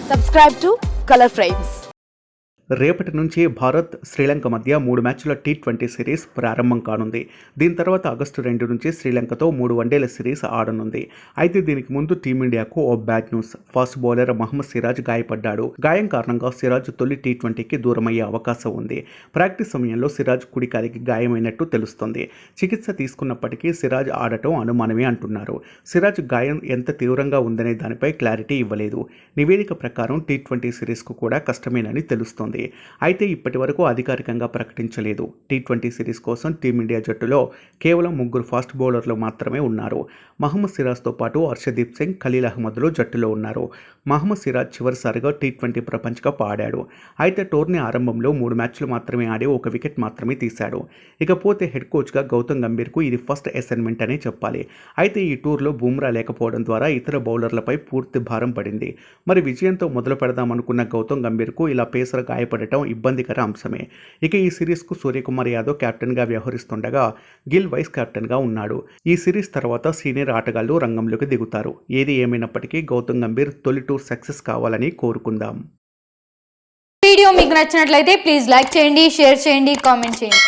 Subscribe to Color Frames. రేపటి నుంచి భారత్ శ్రీలంక మధ్య 3 మ్యాచ్ల టీ20 సిరీస్ ప్రారంభం కానుంది. దీని తర్వాత ఆగస్టు 2 నుంచి శ్రీలంకతో 3 వన్డేల సిరీస్ ఆడనుంది. అయితే దీనికి ముందు టీమిండియాకు ఓ bad news. Fast bowler Mohammed Siraj గాయపడ్డాడు. గాయం కారణంగా సిరాజ్ తొలి టీ20కి దూరమయ్యే అవకాశం ఉంది. ప్రాక్టీస్ సమయంలో సిరాజ్ కుడికాలికి గాయమైనట్టు తెలుస్తోంది. చికిత్స తీసుకున్నప్పటికీ సిరాజ్ ఆడటం అనుమానమే అంటున్నారు. సిరాజ్ గాయం ఎంత తీవ్రంగా ఉందనే దానిపై క్లారిటీ ఇవ్వలేదు. నివేదిక ప్రకారం టీ20 సిరీస్కు కూడా కష్టమేనని తెలుస్తోంది. అయితే ఇప్పటి వరకు అధికారికంగా ప్రకటించలేదు. టీ20 సిరీస్ కోసం టీమిండియా జట్టులో కేవలం 3 ఫాస్ట్ బౌలర్లు మాత్రమే ఉన్నారు. మహమ్మద్ సిరాజ్తో పాటు హర్షదీప్ సింగ్, ఖలీల్ అహ్మద్లు జట్టులో ఉన్నారు. మహమ్మద్ సిరాజ్ చివరిసారిగా టీ20 ప్రపంచ కప్ ఆడాడు. అయితే టోర్నీ ఆరంభంలో 3 మ్యాచ్లు మాత్రమే ఆడి 1 వికెట్ మాత్రమే తీశాడు. ఇకపోతే హెడ్ కోచ్గా గౌతమ్ గంభీర్కు ఇది ఫస్ట్ అసైన్మెంట్ అనే చెప్పాలి. అయితే ఈ టూర్లో బుమ్రా లేకపోవడం ద్వారా ఇతర బౌలర్లపై పూర్తి భారం పడింది. మరి విజయంతో మొదలు పెడదామనుకున్న గౌతమ్ గంభీర్కు ఇలా పేసర్ గాయపడటం ఇబ్బందికర అంశమే. ఇక ఈ సిరీస్కు సూర్యకుమార్ యాదవ్ కెప్టెన్గా వ్యవహరిస్తుండగా గిల్ వైస్ కెప్టెన్గా ఉన్నాడు. ఈ సిరీస్ తర్వాత సీనియర్ ఆటగాళ్లు రంగంలోకి దిగుతారు. ఏది ఏమైనప్పటికీ గౌతమ్ గంభీర్ తొలి టూర్ సక్సెస్ కావాలని కోరుకుందాం. వీడియో మీకు నచ్చినట్లయితే ప్లీజ్ లైక్ చేయండి, షేర్ చేయండి, కామెంట్ చేయండి.